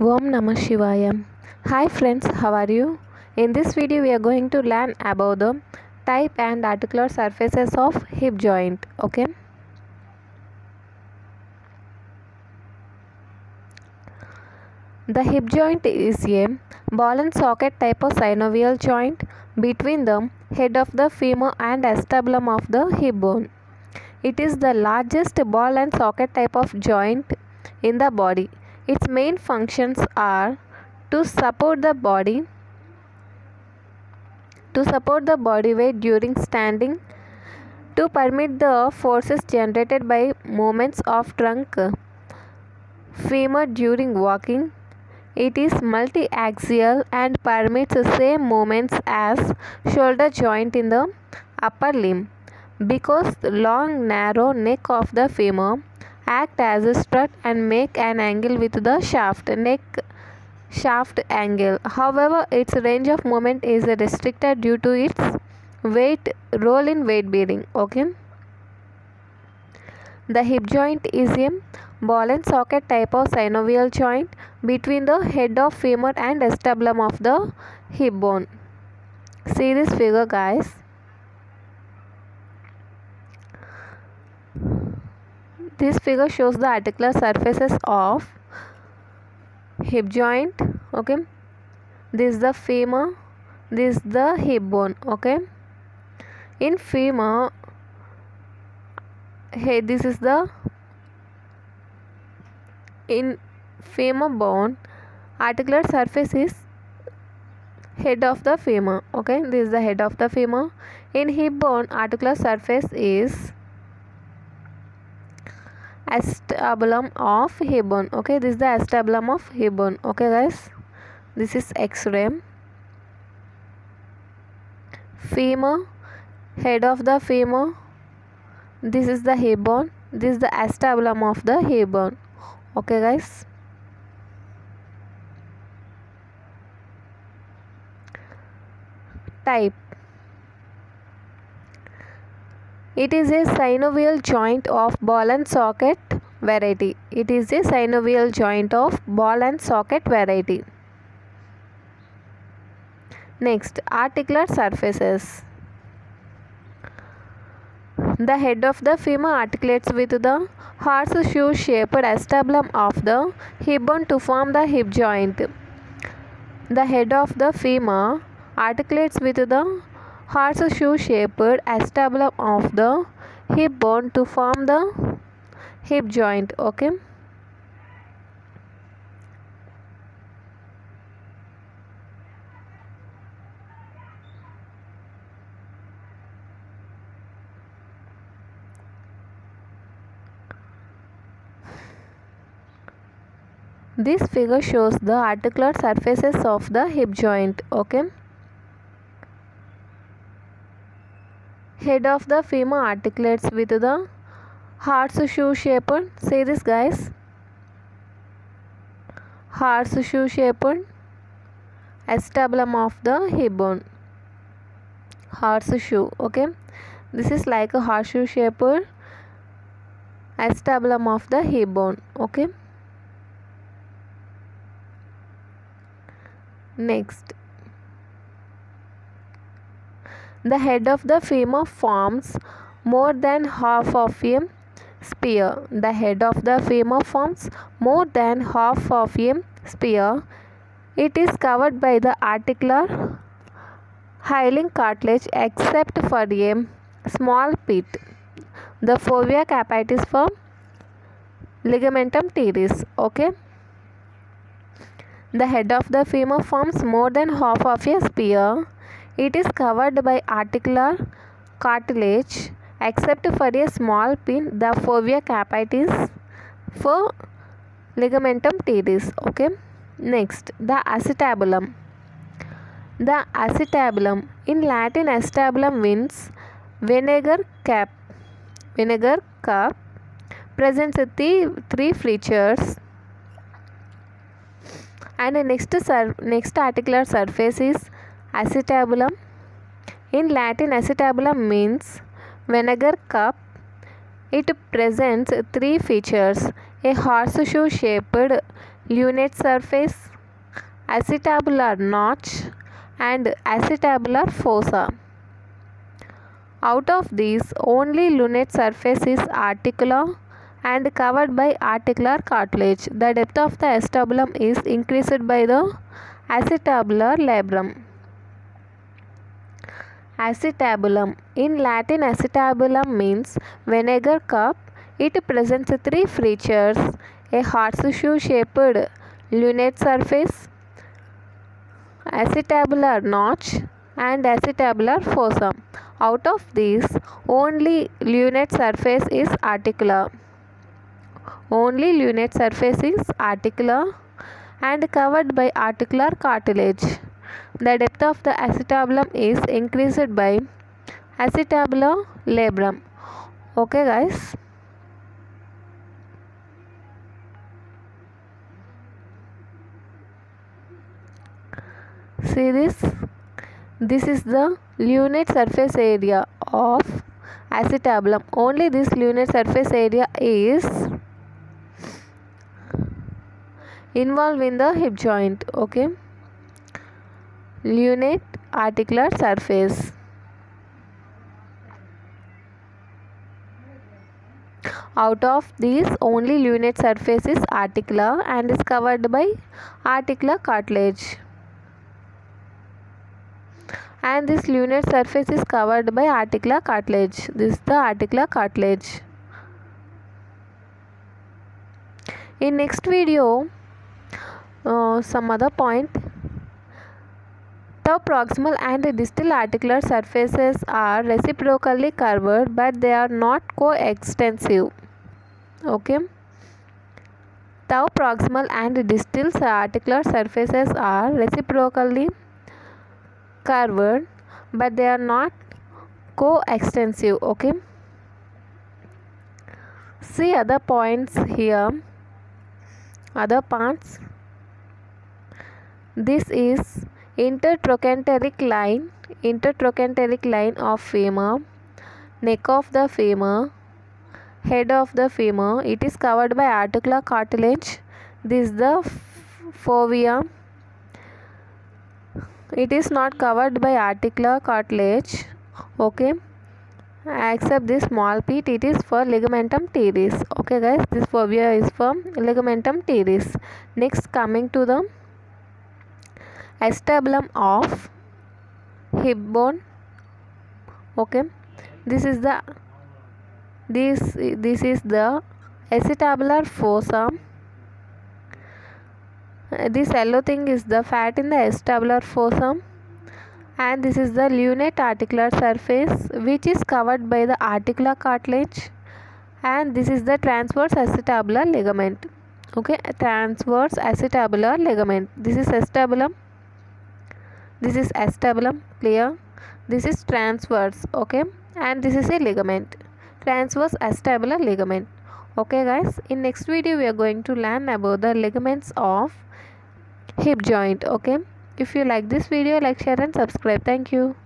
Om Namah Shivaya. Hi friends, how are you? In this video we are going to learn about the type and articular surfaces of hip joint. Okay. The hip joint is a ball and socket type of synovial joint between the head of the femur and acetabulum of the hip bone. It is the largest ball and socket type of joint in the body. Its main functions are to support the body weight during standing, to permit the forces generated by movements of trunk femur during walking. It is multi-axial and permits the same movements as shoulder joint in the upper limb. Because the long narrow neck of the femur act as a strut and make an angle with the shaft angle. However, its range of movement is restricted due to its role in weight bearing. Okay. The hip joint is a ball and socket type of synovial joint between the head of femur and acetabulum of the hip bone. See this figure, guys. This figure shows the articular surfaces of hip joint. Okay, this is the femur, this is the hip bone. Okay, in femur, this is the in femur bone, articular surface is head of the femur. Okay, this is the head of the femur. In hip bone, articular surface is acetabulum of hip bone. Okay, this is the acetabulum of hip bone. Okay guys, this is X-ray. Femur, head of the femur, this is the hip bone, this is the acetabulum of the hip bone. Okay guys, type. It is a synovial joint of ball and socket variety. It is a synovial joint of ball and socket variety. Next, articular surfaces. The head of the femur articulates with the horseshoe shaped acetabulum of the hip bone to form the hip joint. The head of the femur articulates with the horseshoe shaped acetabulum of the hip bone to form the hip joint. Okay. This figure shows the articular surfaces of the hip joint. Okay. Head of the femur articulates with the horseshoe shaped, say this guys, horseshoe shaped acetabulum of the hip bone. Horseshoe. Okay, this is like a horseshoe shaped acetabulum of the hip bone. Okay. Next, the head of the femur forms more than half of a spear. The head of the femur forms more than half of a spear. It is covered by the articular hyaline cartilage except for a small pit, the fovea capitis, for ligamentum teres. Okay. The head of the femur forms more than half of a spear. It is covered by articular cartilage except for a small pin, the fovea capitis, for ligamentum teres. Okay. Next, the acetabulum. The acetabulum, in Latin acetabulum means vinegar cup, presents three features. And the next articular surface is acetabulum. In Latin, acetabulum means vinegar cup. It presents three features. a horseshoe shaped lunate surface, acetabular notch, and acetabular fossa. Out of these, only lunate surface is articular and covered by articular cartilage. The depth of the acetabulum is increased by the acetabular labrum. Acetabulum. In Latin, acetabulum means vinegar cup. It presents three features: a horseshoe shaped lunate surface, acetabular notch, and acetabular fossa. Out of these, only lunate surface is articular. Only lunate surface is articular and covered by articular cartilage. The depth of the acetabulum is increased by acetabular labrum. Okay guys. See this. This is the lunate surface area of acetabulum. Only this lunate surface area is involved in the hip joint. Okay. Lunate articular surface. Out of these, only lunate surface is articular and is covered by articular cartilage. And this lunate surface is covered by articular cartilage. This is the articular cartilage. In next video, some other point. The proximal and distal articular surfaces are reciprocally curved, but they are not coextensive. Okay. The proximal and distal articular surfaces are reciprocally curved, but they are not coextensive. Okay. See other points here. Other parts. This is intertrochanteric line of femur, neck of the femur, head of the femur. It is covered by articular cartilage. This is the fovea. It is not covered by articular cartilage. Okay, except this small pit, it is for ligamentum teres. Okay guys, this fovea is for ligamentum teres. Next, coming to the acetabulum of hip bone. Okay, this is the acetabular fossa. This yellow thing is the fat in the acetabular fossa, and this is the lunate articular surface which is covered by the articular cartilage, and this is the transverse acetabular ligament. Okay, transverse acetabular ligament. This is acetabulum. This is acetabulum, clear? This is transverse, okay? And this is a ligament, transverse acetabular ligament. Okay guys, in next video we are going to learn about the ligaments of hip joint. Okay, if you like this video, like, share and subscribe. Thank you.